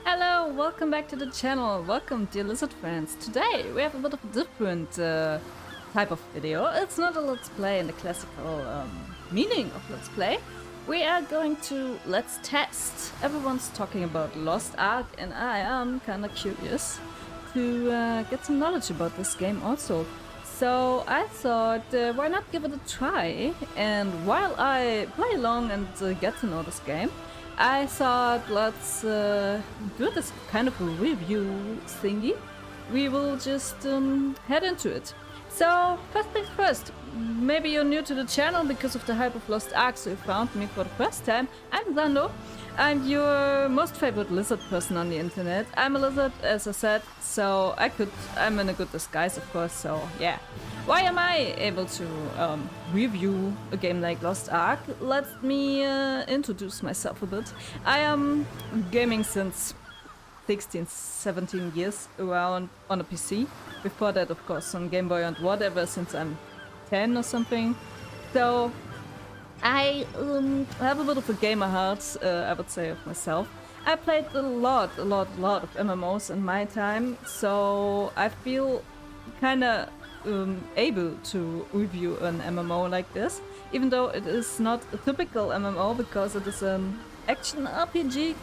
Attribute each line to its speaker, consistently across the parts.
Speaker 1: Hello, welcome back to the channel. Welcome, dear lizard friends. Today we have a bit of a different type of video. It's not a let's play in the classical meaning of let's play. We are going to let's test. Everyone's talking about Lost Ark, and I am kind of curious to get some knowledge about this game also. So I thought, why not give it a try? And while I play along and get to know this game, I thought let's do this kind of a review thingy. We will just head into it. So first things first, maybe you're new to the channel because of the hype of Lost Ark, so you found me for the first time. I'm Zando. I'm your most favorite lizard person on the internet. I'm a lizard, as I said, so I'm in a good disguise, of course, so yeah. Why am I able to review a game like Lost Ark? Let me introduce myself a bit. I am gaming since 16, 17 years around on a PC. Before that, of course, on Game Boy and whatever, since I'm 10 or something. So I have a bit of a gamer heart, I would say, of myself. I played a lot of MMOs in my time, so I feel kind of able to review an MMO like this, even though it is not a typical MMO because it is an action RPG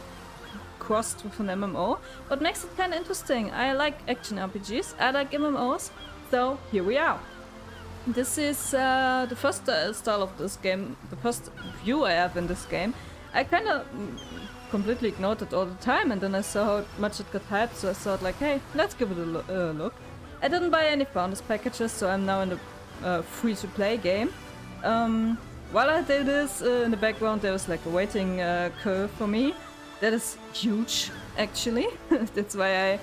Speaker 1: crossed with an MMO. What makes it kind of interesting? I like action RPGs, I like MMOs, so here we are. This is the first style of this game, the first view I have in this game. I kind of completely ignored it all the time, and then I saw how much it got hyped, so I thought like, hey, let's give it a look. I didn't buy any founders packages, so I'm now in the free-to-play game. While I did this, in the background there was like a waiting curve for me. That is huge, actually. That's why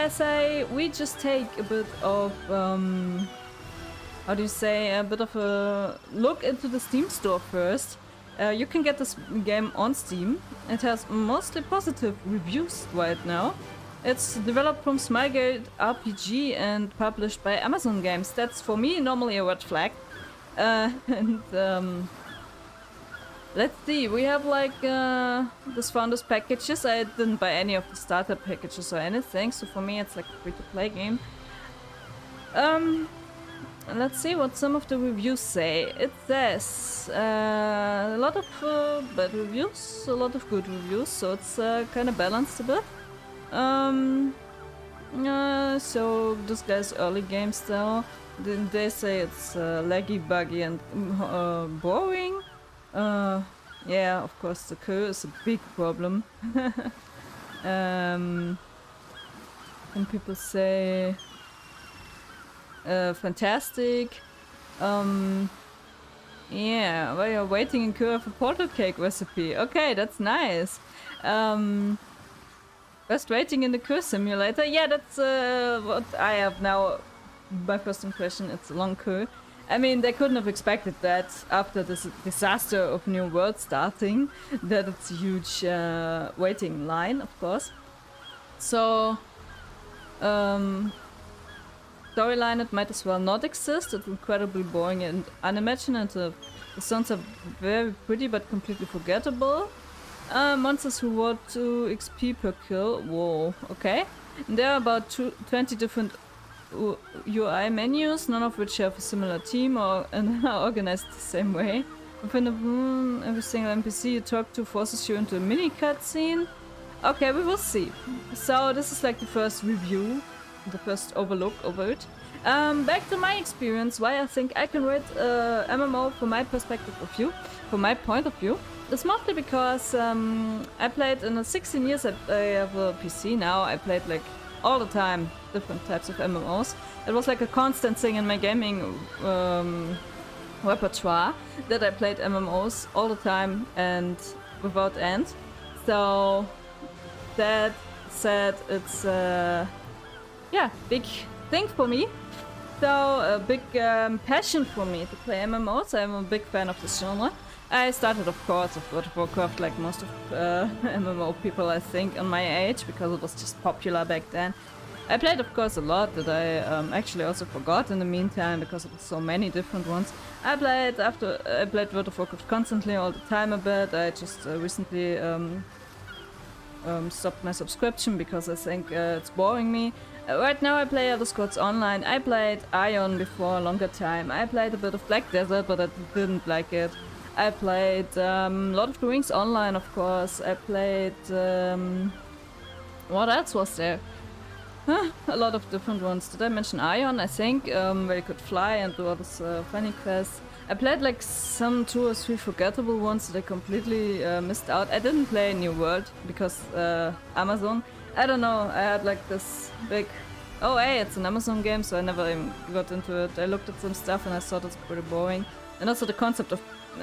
Speaker 1: I say we just take a bit of how do you say, a bit of a look into the Steam store first. You can get this game on Steam. It has mostly positive reviews right now. It's developed from Smilegate RPG and published by Amazon Games. That's for me normally a red flag. Let's see, we have like this founders packages. I didn't buy any of the starter packages or anything, so for me it's like a free-to-play game. Let's see what some of the reviews say. It says a lot of bad reviews, a lot of good reviews, so it's kind of balanced a bit. So this guy's early game style. Then they say it's laggy, buggy, and boring. Yeah, of course the queue is a big problem. Some people say fantastic. Yeah, well, you're waiting in queue for portal cake recipe. Okay, that's nice. Best waiting in the queue simulator. Yeah, that's what I have now. My first impression, it's a long queue. I mean, they couldn't have expected that after this disaster of New World starting, that it's a huge waiting line, of course. So, storyline, it might as well not exist. It's incredibly boring and unimaginative. The songs are very pretty but completely forgettable. Monsters who reward 2 XP per kill. Whoa, okay. And there are about 20 different UI menus, none of which have a similar theme or and are organized the same way. Within every single NPC you talk to forces you into a mini cutscene. Okay, we will see. So this is like the first review, the first overlook over it. Back to my experience, why I think I can rate MMO from my perspective of view, from my point of view. It's mostly because I played in the 16 years I have a PC now. I played like all the time different types of MMOs. It was like a constant thing in my gaming repertoire that I played MMOs all the time and without end. So that said, it's yeah, big thing for me. So a big passion for me to play MMOs. I'm a big fan of this genre. I started, of course, with World of Warcraft, like most of MMO people, I think, on my age, because it was just popular back then. I played, of course, a lot that I actually also forgot in the meantime, because it was so many different ones. I played World of Warcraft constantly, all the time a bit. I just recently stopped my subscription because I think it's boring me. Right now I play Elder Scrolls Online. I played Ion before a longer time. I played a bit of Black Desert, but I didn't like it. I played Lord of the Rings Online, of course. I played... what else was there? A lot of different ones. Did I mention Ion? I think, where you could fly and do all this funny quests. I played like some 2 or 3 forgettable ones that I completely missed out. I didn't play New World because Amazon. I don't know, I had like this big... Oh hey, it's an Amazon game, so I never even got into it. I looked at some stuff and I thought it's pretty boring. And also the concept of...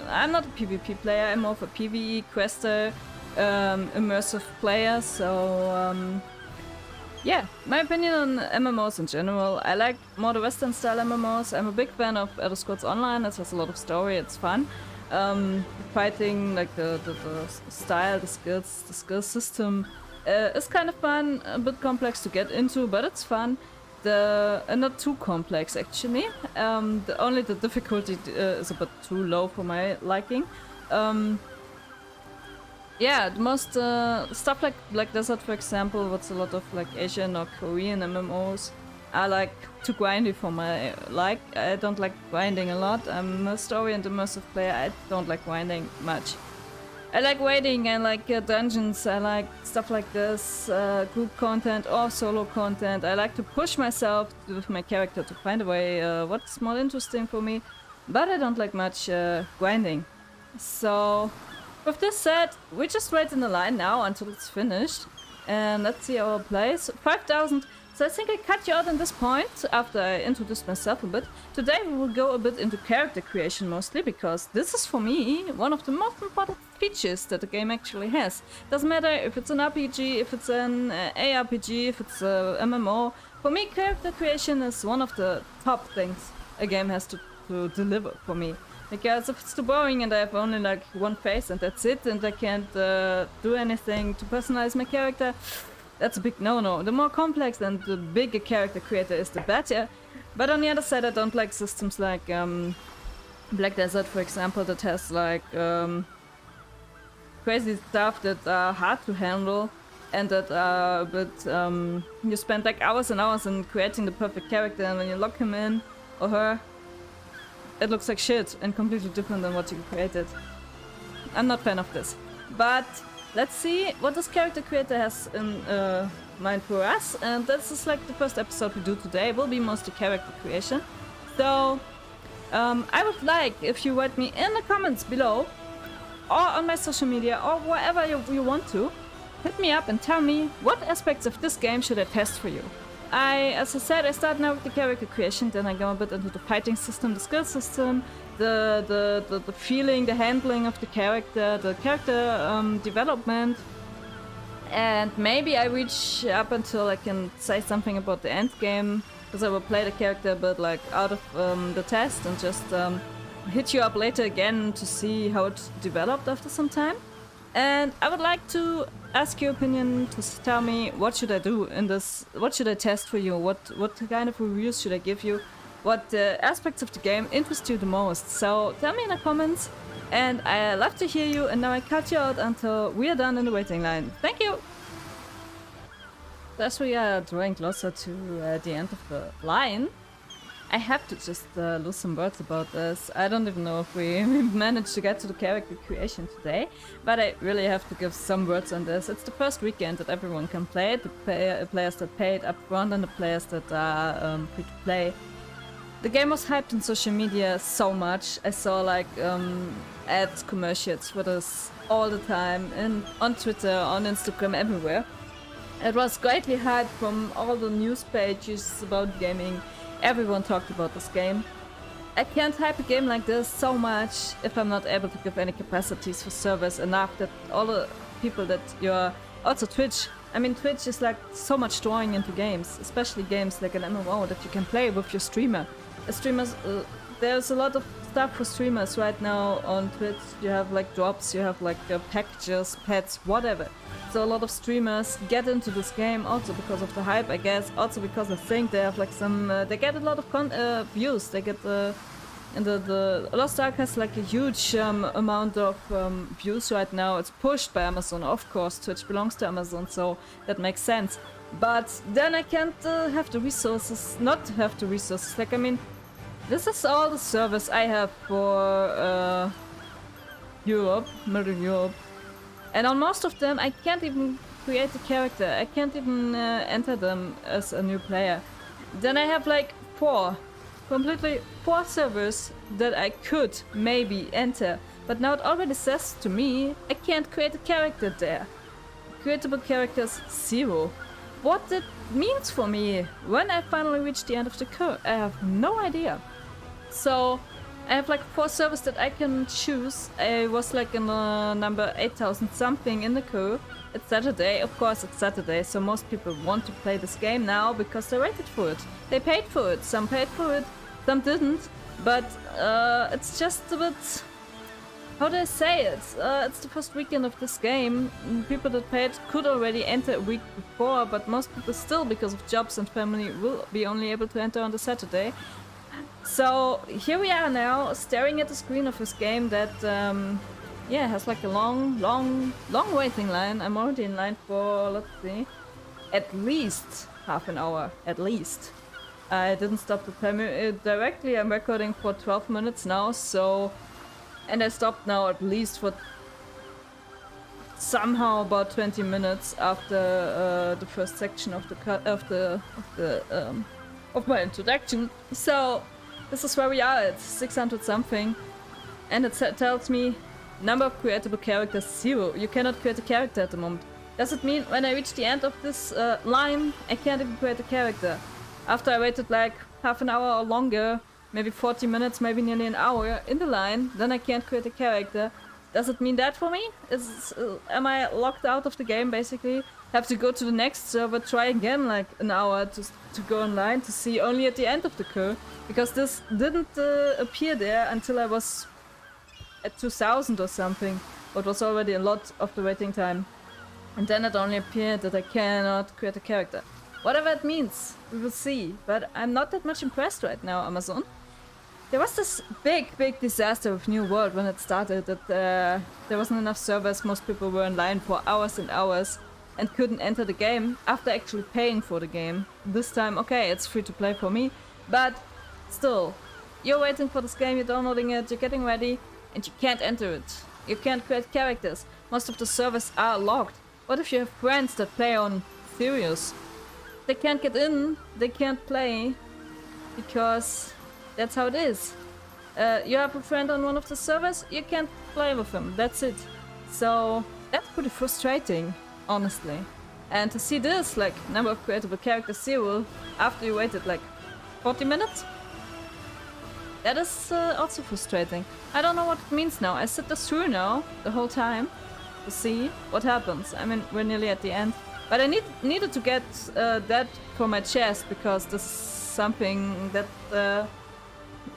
Speaker 1: I'm not a PvP player, I'm more of a PvE quester, immersive player, so... yeah, my opinion on MMOs in general. I like more the Western style MMOs. I'm a big fan of Elder Scrolls Online. It has a lot of story, it's fun. Fighting, like the style, the skill system is kind of fun, a bit complex to get into, but it's fun. Not too complex actually. Only the difficulty is a bit too low for my liking. Yeah, the most stuff like Black Desert, for example, what's a lot of like Asian or Korean MMOs, I like too grindy for my like. I don't like grinding a lot. I'm a story and immersive player. I don't like grinding much. I like waiting, I like dungeons, I like stuff like this, group content or solo content. I like to push myself with my character to find a way what's more interesting for me, but I don't like much grinding. So, with this said, we just wait in the line now until it's finished, and let's see our plays. 5,000. So I think I cut you out at this point after I introduced myself a bit. Today we will go a bit into character creation mostly, because this is for me one of the most important features that the game actually has. Doesn't matter if it's an RPG, if it's an ARPG, if it's a MMO. For me, character creation is one of the top things a game has to deliver for me. Because if it's too boring and I have only like one face and that's it, and I can't do anything to personalize my character, that's a big no-no. The more complex and the bigger character creator is, the better. But on the other side, I don't like systems like Black Desert, for example, that has like crazy stuff that are hard to handle and that are a bit... you spend like hours and hours in creating the perfect character, and when you lock him in, or her, it looks like shit and completely different than what you created. I'm not a fan of this. But let's see what this character creator has in mind for us. And this is like the first episode we do today. It will be mostly character creation. So I would like if you write me in the comments below, or on my social media, or wherever you want to, hit me up and tell me what aspects of this game should I test for you. As I said, I start now with the character creation, then I go a bit into the fighting system, the skill system, the feeling, the handling of the character development, and maybe I reach up until I can say something about the end game, because I will play the character a bit like out of the test and just hit you up later again to see how it developed after some time. And I would like to ask your opinion, to tell me what should I do in this, what should I test for you, what kind of reviews should I give you, what aspects of the game interest you the most. So tell me in the comments, and I love to hear you, and now I cut you out until we are done in the waiting line. Thank you! As we are drawing closer to the end of the line, I have to just lose some words about this. I don't even know if we managed to get to the character creation today, but I really have to give some words on this. It's the first weekend that everyone can play it, the players that paid up front and the players that are free to play. The game was hyped on social media so much. I saw like ads, commercials for this all the time, and on Twitter, on Instagram, everywhere. It was greatly hyped from all the news pages about gaming. Everyone talked about this game. I can't hype a game like this so much if I'm not able to give any capacities for servers enough that all the people that you're... Also Twitch. I mean, Twitch is like so much drawing into games, especially games like an MMO that you can play with your streamer. There's a lot of stuff for streamers right now on Twitch. You have like drops, you have like packages, pets, whatever. So a lot of streamers get into this game also because of the hype, I guess. Also because I think they have like some... they get a lot of views. They get and the Lost Ark has like a huge amount of views right now. It's pushed by Amazon, of course. Twitch belongs to Amazon, so that makes sense. But then I can't have the resources, not have the resources. Like, I mean, this is all the service I have for Europe, Middle Europe. And on most of them, I can't even create a character. I can't even enter them as a new player. Then I have like completely four servers that I could maybe enter. But now it already says to me, I can't create a character there. Creatable characters, 0. What that means for me when I finally reach the end of the queue, I have no idea. So I have like 4 servers that I can choose. I was like in number 8000 something in the queue. It's Saturday, of course it's Saturday, so most people want to play this game now because they waited for it. They paid for it, some paid for it, some didn't, but it's just a bit... How do I say it? It's the first weekend of this game. People that paid could already enter a week before, but most people still, because of jobs and family, will be only able to enter on the Saturday. So here we are now, staring at the screen of this game that, yeah, has like a long waiting line. I'm already in line for, let's see, at least half an hour, at least. I didn't stop the timer directly. I'm recording for 12 minutes now, so... And I stopped now at least for somehow about 20 minutes after the first section of of my introduction. So this is where we are at 600 something, and it tells me number of creatable characters 0. You cannot create a character at the moment. Does it mean when I reach the end of this line, I can't even create a character? After I waited like half an hour or longer, maybe 40 minutes, maybe nearly an hour in the line, then I can't create a character. Does it mean that for me? Am I locked out of the game basically? Have to go to the next server, try again like an hour to go online to see only at the end of the queue? Because this didn't appear there until I was at 2000 or something. It was already a lot of the waiting time. And then it only appeared that I cannot create a character. Whatever it means, we will see. But I'm not that much impressed right now, Amazon. There was this big disaster with New World when it started, that there wasn't enough servers, most people were in line for hours and hours and couldn't enter the game after actually paying for the game. This time, okay, it's free to play for me, but still, you're waiting for this game, you're downloading it, you're getting ready, and you can't enter it. You can't create characters. Most of the servers are locked. What if you have friends that play on Serious? They can't get in, they can't play, because that's how it is. You have a friend on one of the servers, you can't play with them, that's it. So that's pretty frustrating, honestly. And to see this, like, number of creatable characters 0, after you waited like 40 minutes, that is also frustrating. I don't know what it means now. I sit this through now, the whole time, to see what happens. I mean, we're nearly at the end. But I needed to get that for my chest, because this is something that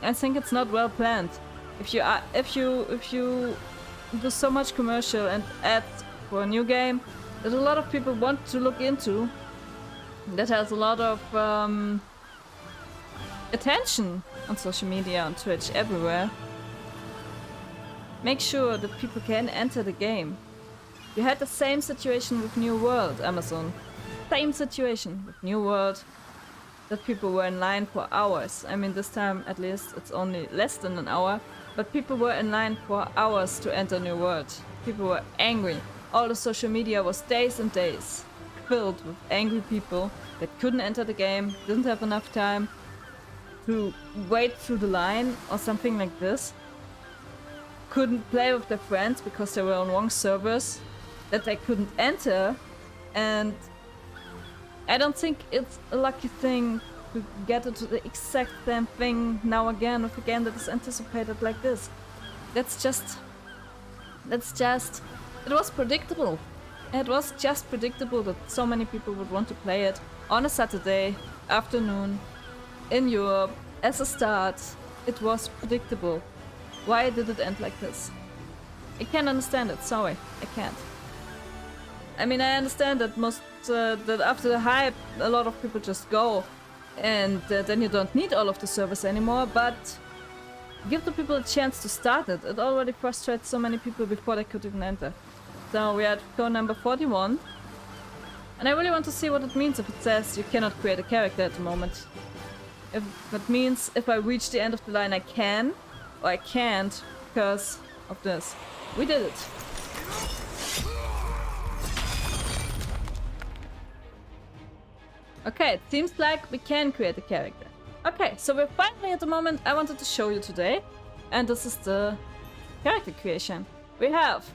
Speaker 1: I think it's not well planned. If you do so much commercial and ads for a new game that a lot of people want to look into, that has a lot of attention on social media, on Twitch, everywhere, make sure that people can enter the game. You had the same situation with New World, Amazon. Same situation with New World, that people were in line for hours. I mean, this time at least it's only less than an hour, but people were in line for hours to enter New World. People were angry. All the social media was days and days filled with angry people that couldn't enter the game, didn't have enough time to wait through the line or something like this, couldn't play with their friends because they were on wrong servers, that they couldn't enter. And I don't think it's a lucky thing to get into the exact same thing now again with a game that is anticipated like this. That's just... It was predictable. It was just predictable that so many people would want to play it on a Saturday afternoon in Europe as a start. It was predictable. Why did it end like this? I can't understand it, sorry, I can't. I mean, I understand that that after the hype, a lot of people just go, and then you don't need all of the servers anymore, but Give the people a chance to start it. It already frustrates so many people before they could even enter. So we are at code number 41. And I really want to see what it means if it says you cannot create a character at the moment. If that means if I reach the end of the line I can, or I can't because of this. We did it. Okay, it seems like we can create a character. Okay, so we're finally at the moment I wanted to show you today. And this is the character creation. We have...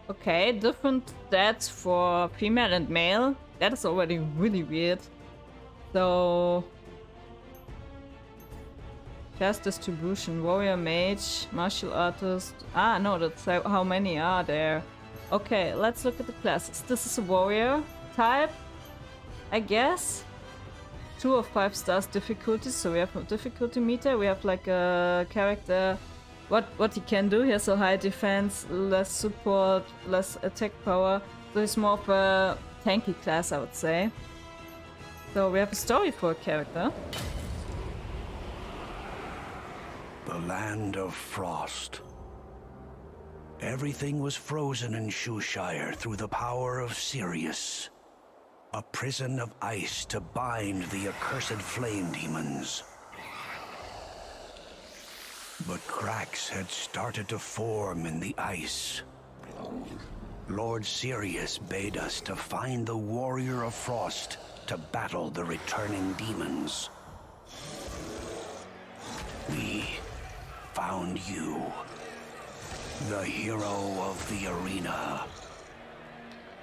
Speaker 1: Okay, different stats for female and male. That is already really weird. So... Class distribution, warrior, mage, martial artist. Ah, no, that's how many are there. Okay, let's look at the classes. This is a warrior type, I guess. 2 of 5 stars difficulty, so we have a difficulty meter. We have like a character, what he can do. He has a high defense, less support, less attack power. So he's more of a tanky class, I would say. So we have a story for a character.
Speaker 2: The land of frost. Everything was frozen in Shoeshire through the power of Sirius. A prison of ice to bind the accursed flame demons. But cracks had started to form in the ice. Lord Sirius bade us to find the Warrior of Frost to battle the returning demons. We found you, the hero of the arena.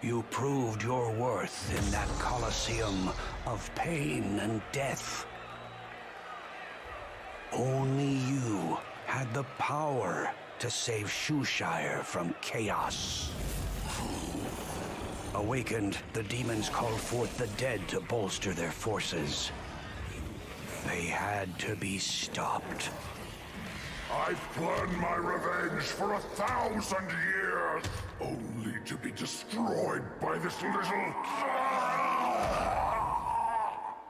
Speaker 2: You proved your worth in that coliseum of pain and death. Only you had the power to save Shoeshire from chaos. Awakened, the demons called forth the dead to bolster their forces. They had to be stopped.
Speaker 3: I've planned my revenge for 1,000 years, only to be destroyed by this little...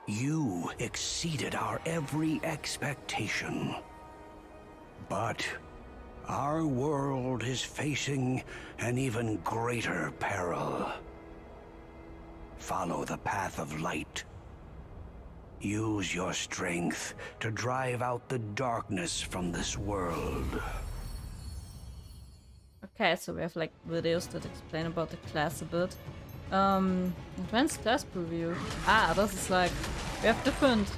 Speaker 2: You exceeded our every expectation. But our world is facing an even greater peril. Follow the path of light. Use your strength to drive out the darkness from this world.
Speaker 1: Okay, so we have like videos that explain about the class a bit. Advanced class preview. Ah, this is like, we have different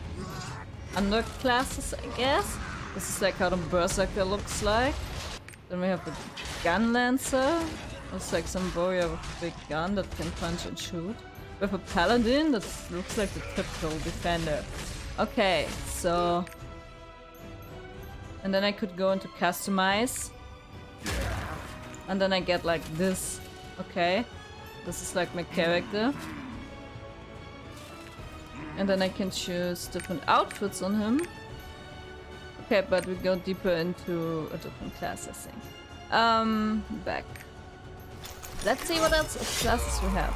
Speaker 1: underclasses, I guess. This is like how the Berserker looks like. Then we have the Gun Lancer. It's like some warrior with a big gun that can punch and shoot. We have a Paladin that looks like the typical defender. Okay, so... And then I could go into customize. And then I get like this. Okay. This is like my character. And then I can choose different outfits on him. Okay, but we go deeper into a different class, I think. Back. Let's see what else of classes we have.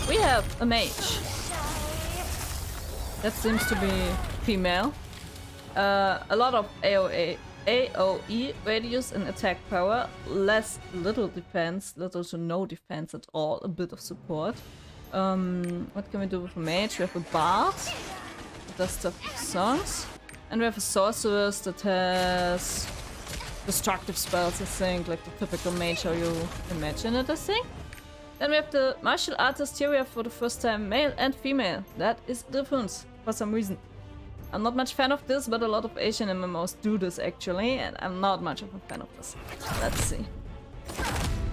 Speaker 1: We have a mage. That seems to be female. A lot of AOE radius and attack power. Little defense, little to no defense at all. A bit of support. What can we do with a mage? We have a bard that does stuff with songs. And we have a sorceress that has destructive spells, I think, like the typical mage how you imagine it, I think. Then we have the martial artist. Here we have for the first time male and female. That is different for some reason. I'm not much fan of this, but a lot of Asian MMOs do this actually, and I'm not much of a fan of this. Let's see.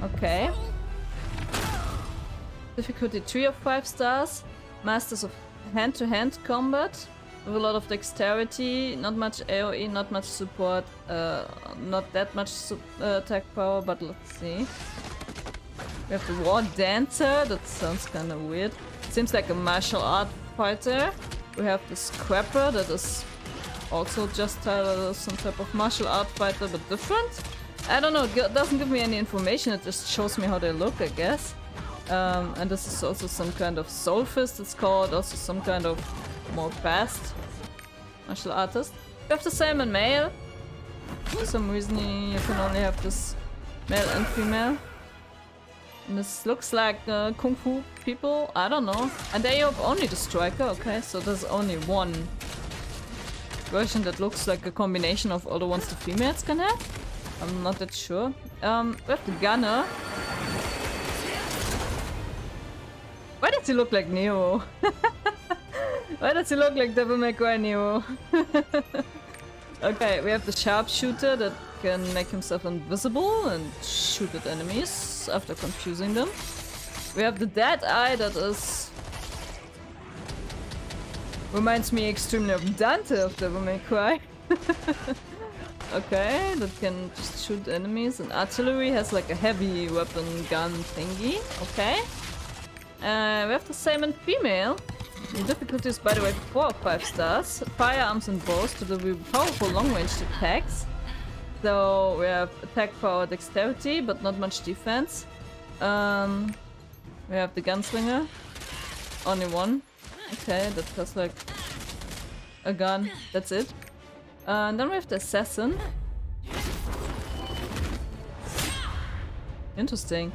Speaker 1: Okay. Difficulty 3 of 5 stars. Masters of hand-to-hand combat. With a lot of dexterity, not much AoE, not much support, not that much attack power, but let's see. We have the War Dancer, that sounds kind of weird. Seems like a martial art fighter. We have the Scrapper, that is also just some type of martial art fighter, but different. I don't know, it doesn't give me any information, it just shows me how they look, I guess. And this is also some kind of Soul Fist, it's called, also some kind of more fast martial artist. You have the same in male. For some reason you can only have this male and female. And this looks like Kung Fu people, I don't know. And they have only the striker, okay, so there's only one version that looks like a combination of all the ones the females can have. I'm not that sure. We have the gunner. Why does he look like Neo? Why does he look like Devil May Cry Neo? Okay, we have the sharpshooter that can make himself invisible and shoot at enemies after confusing them. We have the dead eye that is... reminds me extremely of Dante of Devil May Cry. Okay, that can just shoot enemies. And artillery has like a heavy weapon gun thingy. Okay. We have the same in female. The difficulty is, by the way, 4 or 5 stars. Firearms and bows to deliver powerful long-range attacks. So we have attack power, dexterity, but not much defense. We have the gunslinger. Only one. Okay, that has like a gun. That's it. And then we have the assassin. Interesting.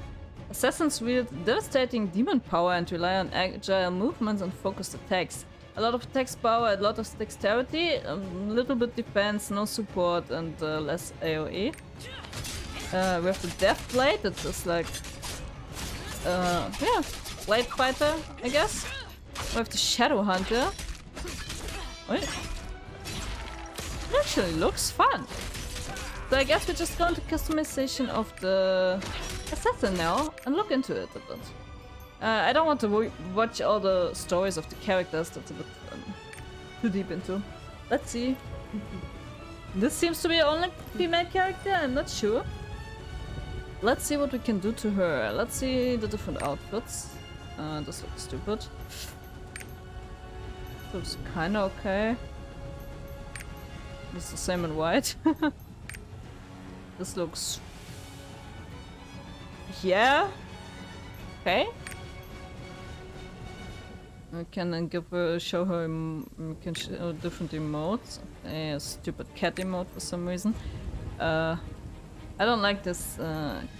Speaker 1: Assassins wield devastating demon power and rely on agile movements and focused attacks. A lot of attack power, a lot of dexterity, a little bit defense, no support, and less AoE. We have the Death Blade, that is like... yeah, blade fighter, I guess. We have the Shadow Hunter. Wait. It actually looks fun. So I guess we just go into customization of the assassin now and look into it a bit. I don't want to watch all the stories of the characters, that's a bit too deep into. Let's see. This seems to be only female character, I'm not sure. Let's see what we can do to her. Let's see the different outfits. This looks stupid. Looks kinda okay. It's the same in white. This looks... yeah. Okay. I can then give her, show her, we can show different emotes. Okay, a stupid cat emote for some reason. I don't like this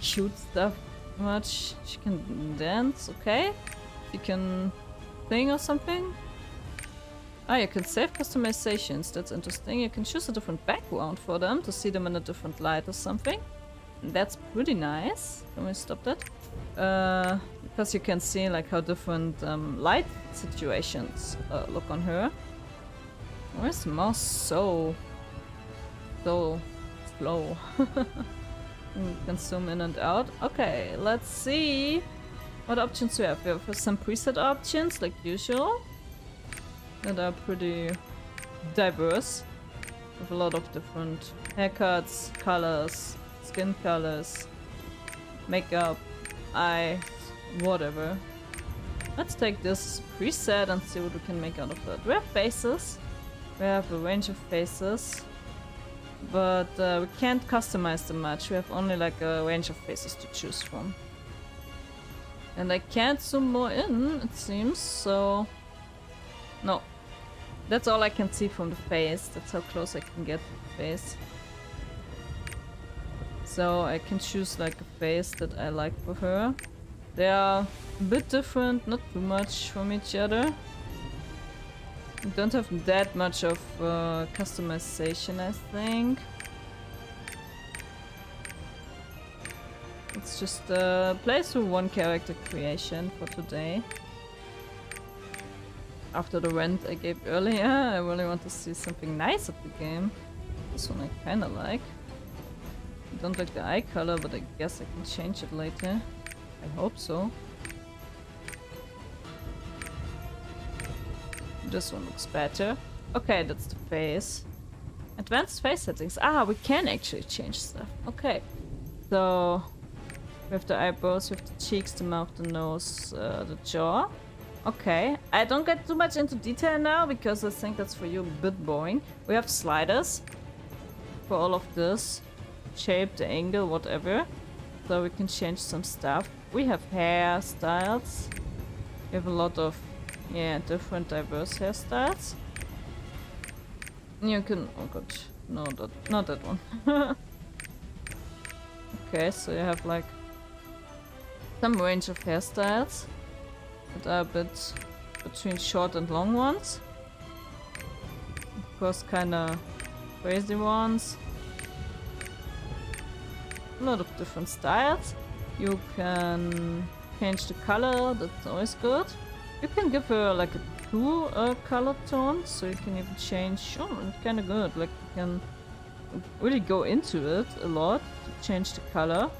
Speaker 1: cute stuff much. She can dance, okay. She can sing or something. Ah, you can save customizations, that's interesting. You can choose a different background for them to see them in a different light or something. That's pretty nice. Can we stop that? Because you can see like how different light situations look on her. Where's the mouse so slow? You can zoom in and out. Okay, let's see what options we have. We have some preset options like usual that are pretty diverse with a lot of different haircuts, colors, skin colors, makeup, eye, whatever. Let's take this preset and see what we can make out of it. We have faces. We have a range of faces, but we can't customize them much. We have only like a range of faces to choose from. And I can't zoom more in, it seems, so... no. That's all I can see from the face. That's how close I can get to the face. So I can choose like a face that I like for her. They are a bit different, not too much from each other. We don't have that much of customization, I think. Let's just play through one character creation for today. After the rant I gave earlier, I really want to see something nice of the game. This one I kinda like. I don't like the eye color, but I guess I can change it later. I hope so. This one looks better. Okay, that's the face. Advanced face settings. Ah, we can actually change stuff. Okay. So, we have the eyebrows, we have the cheeks, the mouth, the nose, the jaw. Okay, I don't get too much into detail now because I think that's for you a bit boring. We have sliders for all of this. Shape, the angle, whatever. So we can change some stuff. We have hairstyles. We have a lot of, yeah, different diverse hairstyles. You can, oh god, no, not that one. Okay, so you have like some range of hairstyles that are a bit between short and long ones. Of course, kinda crazy ones. A lot of different styles. You can change the color, that's always good. You can give her like a two color tones, so you can even change. Oh, it's kind of good. Like you can really go into it a lot to change the color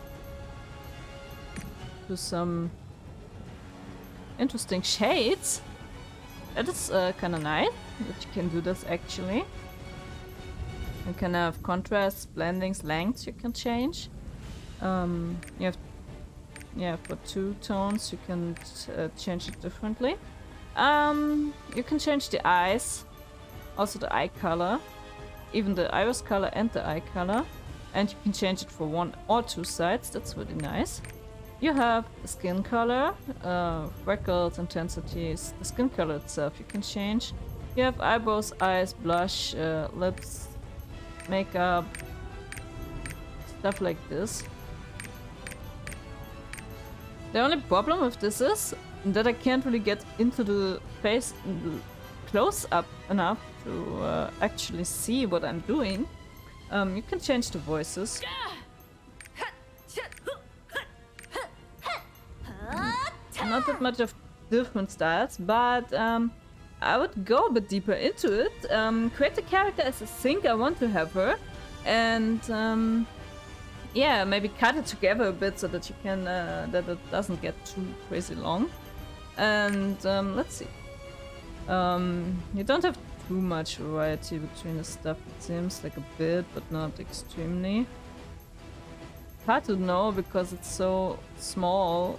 Speaker 1: to some interesting shades. That is kind of nice that you can do this actually. You can have contrasts, blendings, lengths you can change. You have, yeah, for two tones you can change it differently. You can change the eyes, also the eye color, even the iris color and the eye color, and you can change it for one or two sides. That's really nice. You have the skin color, freckles, intensities, the skin color itself you can change. You have eyebrows, eyes, blush, lips, makeup, stuff like this. The only problem with this is that I can't really get into the face close up enough to actually see what I'm doing. You can change the voices. Not that much of different styles, but I would go a bit deeper into it. Create the character as I think I want to have her, and yeah, maybe cut it together a bit so that you can that it doesn't get too crazy long. And let's see. You don't have too much variety between the stuff. It seems like a bit, but not extremely. Hard to know because it's so small.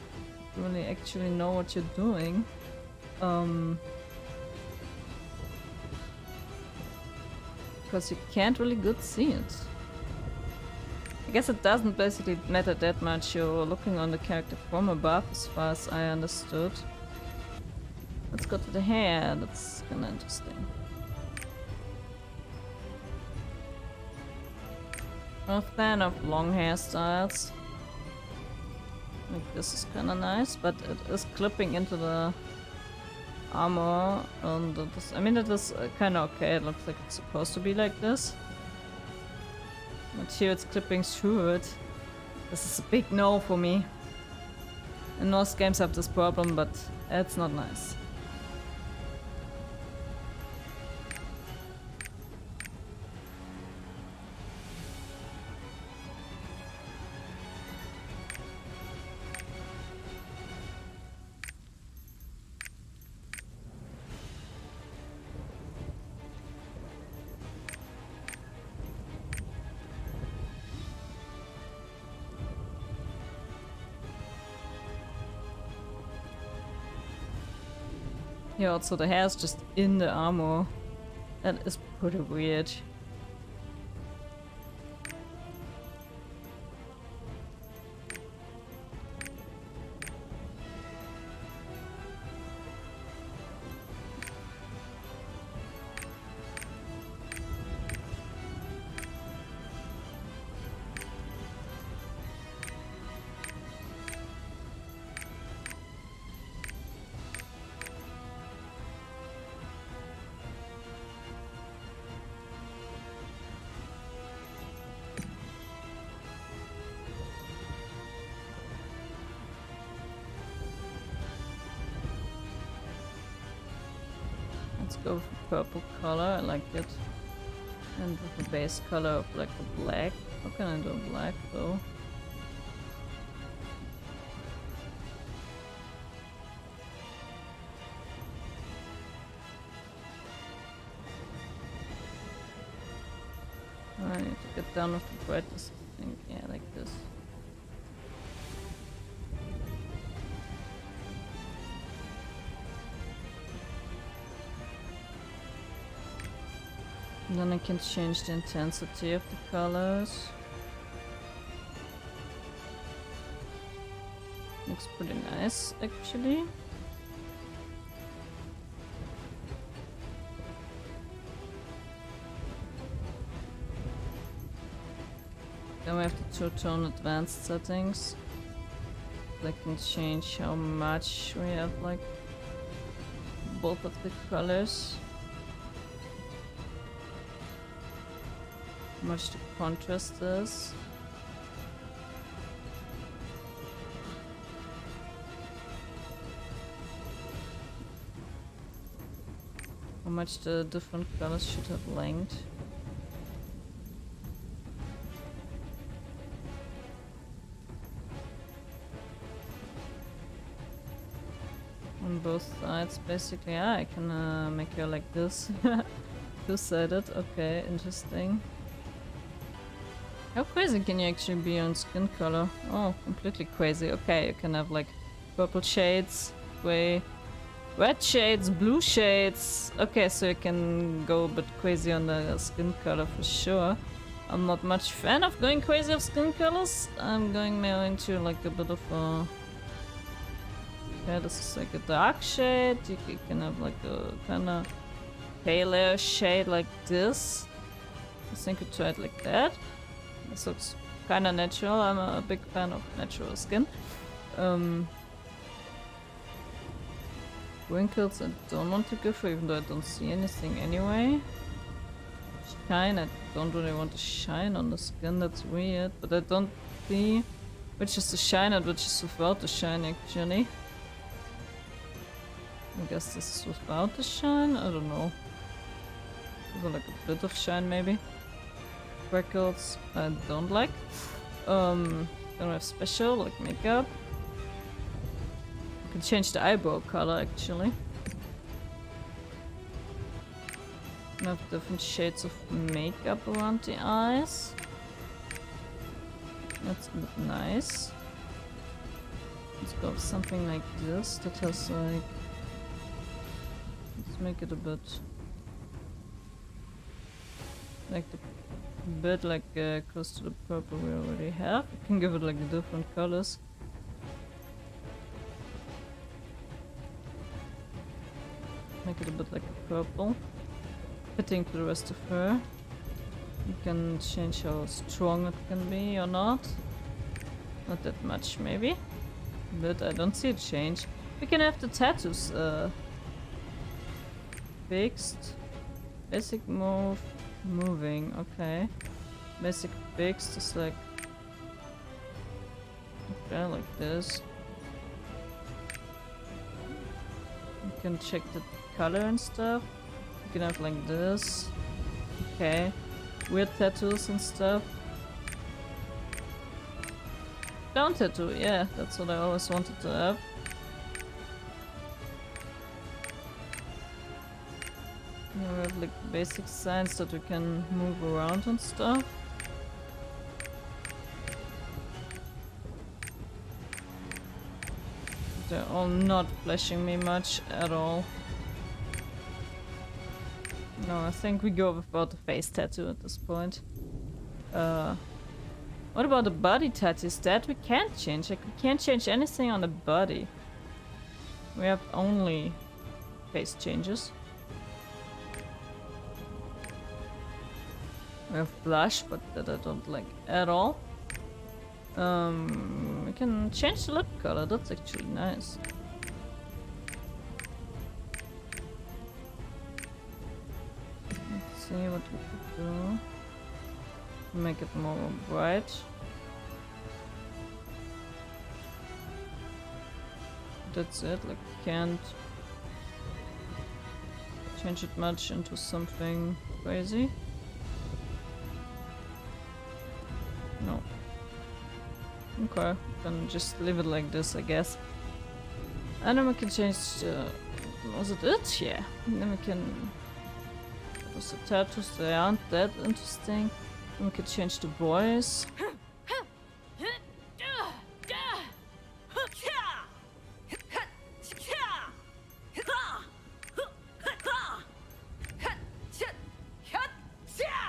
Speaker 1: You really actually know what you're doing. Because you can't really good see it. I guess it doesn't basically matter that much. You're looking on the character from above, as far as I understood. Let's go to the hair. That's kind of interesting. I'm a fan of long hairstyles. Like this is kind of nice, but it is clipping into the armor, and I mean it is kind of okay. It looks like it's supposed to be like this, but here it's clipping through it. This is a big no for me. And most games have this problem, but it's not nice. Yeah, also the hair is just in the armor. That is pretty weird. Let's go with the purple color, I like it. And with the base color of like the black. How can I do black though? I need to get down with the brightness, I think. Yeah, like this. And then I can change the intensity of the colors. Looks pretty nice, actually. Then we have the two-tone advanced settings. I can change how much we have, like, both of the colors. How much the contrast is. How much the different colors should have length. On both sides, basically. Ah, I can make her like this. Two-sided. Okay, interesting. How crazy can you actually be on skin color? Oh, completely crazy. Okay, you can have like purple shades, gray, red shades, blue shades. Okay, so you can go a bit crazy on the skin color for sure. I'm not much fan of going crazy of skin colors. I'm going more into like a bit of a... Okay, this is like a dark shade. You can have like a kind of paler shade like this. I think we tried like that. This looks kind of natural. I'm a big fan of natural skin. Wrinkles I don't want to go for, even though I don't see anything anyway. Shine, I don't really want to shine on the skin, that's weird. But I don't see which is the shine and which is without the shine actually. I guess this is without the shine? I don't know. Like a bit of shine maybe. Freckles I don't like. Then we have special, like makeup. You can change the eyebrow color actually. We have different shades of makeup around the eyes. That's a bit nice. Let's go with something like this that has like... Let's make it a bit... like the bit like close to the purple we already have. You can give it like the different colors. Make it a bit like a purple. Fitting to the rest of her. You can change how strong it can be or not. Not that much maybe. But I don't see a change. We can have the tattoos fixed. Basic move. Moving, okay. Basic fixed is like... Okay, like this. You can check the color and stuff. You can have like this. Okay. Weird tattoos and stuff. Down tattoo, yeah, that's what I always wanted to have. We have like basic signs that we can move around and stuff. They're all not flashing me much at all. No, I think we go without the face tattoo at this point. What about the body tattoos? That we can't change. Like, we can't change anything on the body. We have only face changes. We have blush, but that I don't like at all. We can change the lip color. That's actually nice. Let's see what we could do. Make it more bright. That's it. Like, can't change it much into something crazy. No. Okay, then just leave it like this, I guess. And then we can change the... Was it? Yeah. And then we can... Those the tattoos, they aren't that interesting. Then we can change the voice.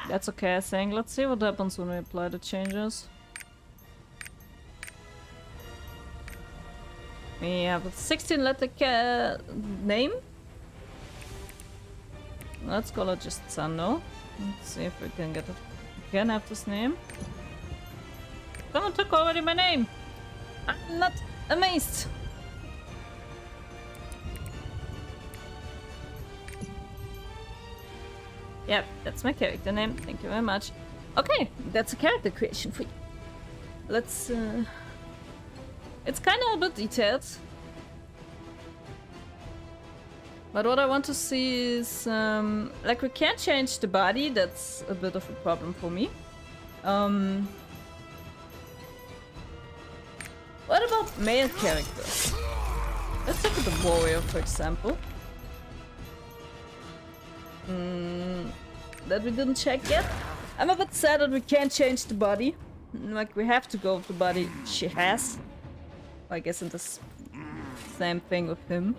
Speaker 1: That's okay, I think. Let's see what happens when we apply the changes. We have a 16-letter name. Let's call it just Sando. Let's see if we can get it. We can have this name. Someone took already my name. I'm not amazed. Yep, that's my character name. Thank you very much. Okay, that's a character creation for you. Let's it's kind of a bit detailed. But what I want to see is, like, we can't change the body. That's a bit of a problem for me. What about male characters? Let's look at the warrior, for example. That we didn't check yet. I'm a bit sad that we can't change the body. Like, we have to go with the body she has. I guess in the same thing with him.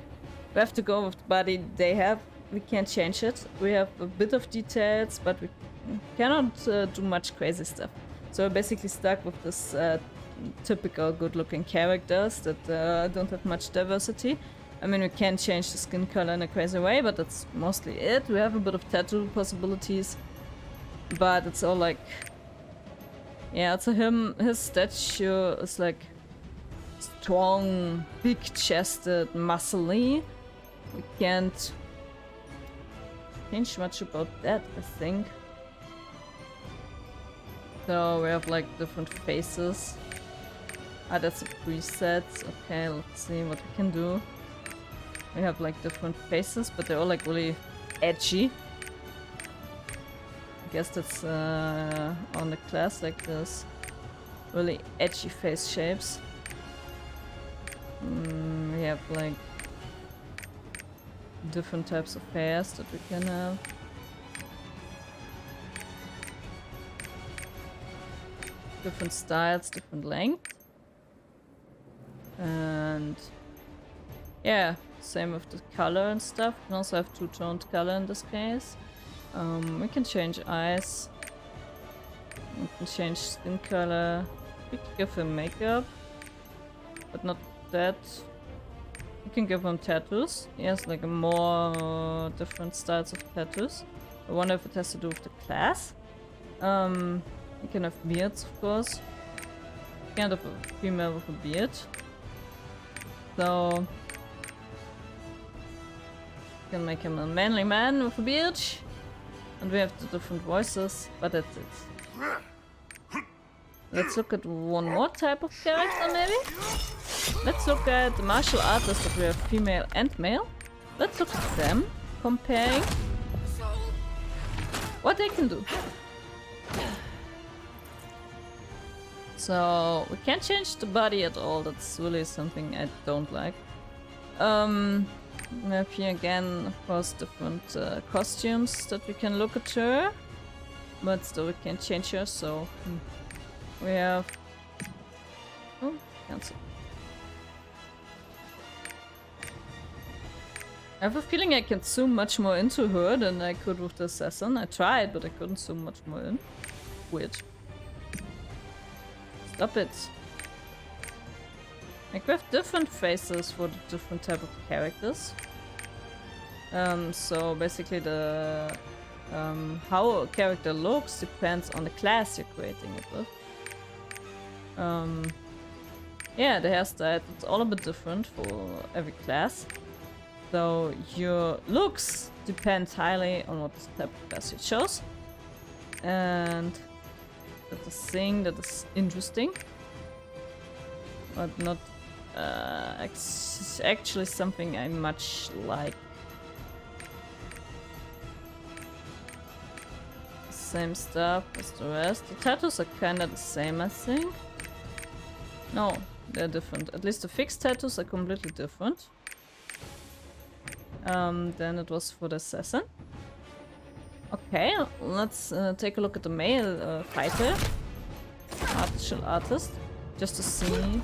Speaker 1: We have to go with the body they have. We can't change it. We have a bit of details, but we cannot do much crazy stuff. So we're basically stuck with this typical good-looking characters that don't have much diversity. I mean, we can change the skin color in a crazy way, but that's mostly it. We have a bit of tattoo possibilities, but it's all like... Yeah, so his statue is like strong, big-chested, muscly. We can't change much about that, I think. So we have like different faces. Ah, that's a preset. Okay, let's see what we can do. We have like different faces, but they're all like really edgy. I guess that's on the class like this. Really edgy face shapes. We have like different types of hairs that we can have. Different styles, different length. And yeah, same with the color and stuff. We can also have two-toned color in this case. We can change eyes. We can change skin color. We can give him makeup, but not that. We can give him tattoos. He has like a more different styles of tattoos. I wonder if it has to do with the class. We can have beards, of course. We can't have a female with a beard. So we can make him a manly man with a beard. And we have the different voices, but that's it. Let's look at one more type of character, maybe? Let's look at the martial artists that we have female and male. Let's look at them, comparing what they can do. So we can't change the body at all. That's really something I don't like. We have here again, of course, different costumes that we can look at her, but still we can't change her. So we have. Oh, cancel. I have a feeling I can zoom much more into her than I could with the assassin. I tried, but I couldn't zoom much more in. Weird. Stop it. Like, we have different faces for the different type of characters. So basically the how a character looks depends on the class you're creating it with. Yeah, the hairstyle, it's all a bit different for every class. So your looks depend highly on what type of class you chose. And that's a thing that is interesting. But not actually something I much like. Same stuff as the rest. The tattoos are kinda the same, I think. No, they're different. At least the fixed tattoos are completely different. Then it was for the assassin. Okay, let's take a look at the male fighter. Martial artist. Just to see.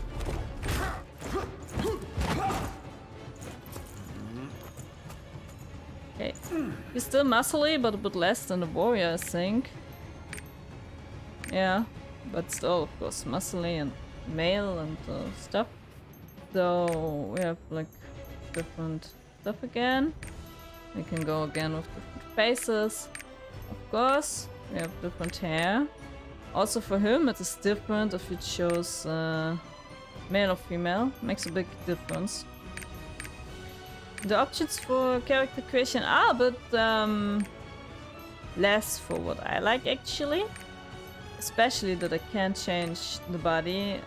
Speaker 1: Okay. He's still muscly, but a bit less than the warrior, I think. Yeah, but still, of course, muscly and male and stuff. So we have like different stuff again. We can go again with different faces. Of course, we have different hair. Also for him it is different if you chose male or female. Makes a big difference. The options for character creation are a bit less for what I like actually. Especially that I can't change the body.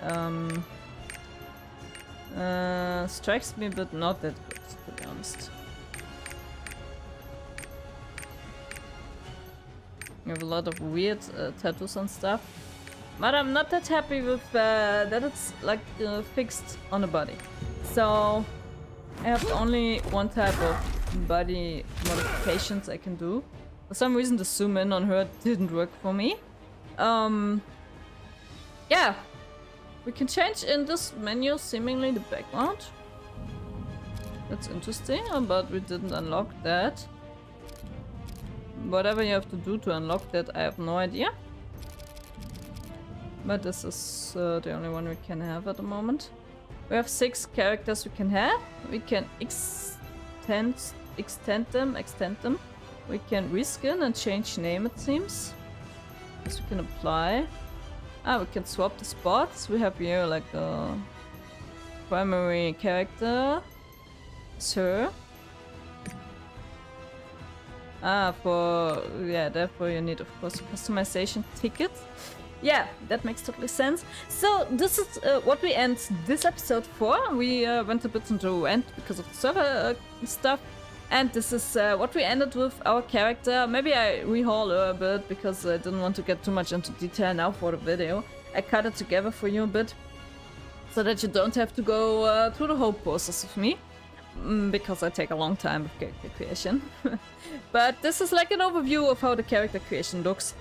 Speaker 1: Strikes me, but not that good, to be honest. We have a lot of weird tattoos and stuff. But I'm not that happy with that it's like fixed on the body. So I have only one type of body modifications I can do. For some reason the zoom in on her didn't work for me. Yeah. We can change in this menu seemingly the background. That's interesting, but we didn't unlock that. Whatever you have to do to unlock that, I have no idea. But this is the only one we can have at the moment. We have 6 characters we can have. We can extend them. We can reskin and change name, it seems. This we can apply. We can swap the spots. We have here like a primary character. Sir. Therefore you need, of course, a customization ticket. Yeah, that makes totally sense. So this is what we end this episode for. We went a bit into end because of the server stuff. And this is what we ended with our character. Maybe I rehaul her a bit because I didn't want to get too much into detail now for the video. I cut it together for you a bit so that you don't have to go through the whole process with me. Because I take a long time with character creation. But this is like an overview of how the character creation looks.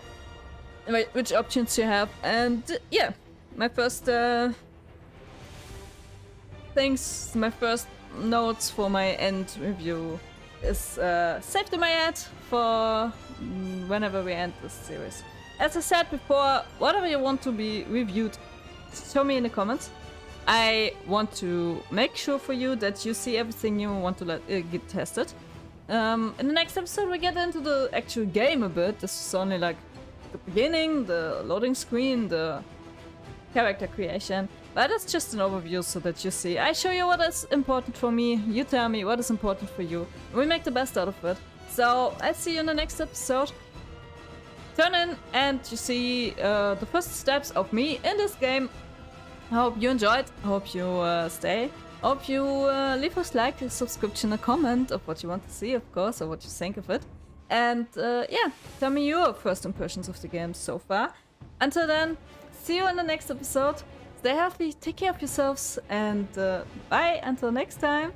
Speaker 1: Which options you have. And yeah, my first my first notes for my end review is saved in my head for whenever we end this series. As I said before, whatever you want to be reviewed, show me in the comments. I want to make sure for you that you see everything you want to get tested. In the next episode we get into the actual game a bit. This is only like the beginning, the loading screen, the character creation. But it's just an overview so that you see. I show you what is important for me, you tell me what is important for you. And we make the best out of it. So I'll see you in the next episode. Turn in and you see the first steps of me in this game. I hope you enjoyed, I hope you stay. I hope you leave us like, a subscription, a comment of what you want to see, of course, or what you think of it. And yeah, tell me your first impressions of the game so far. Until then, see you in the next episode. Stay healthy, take care of yourselves, and bye until next time.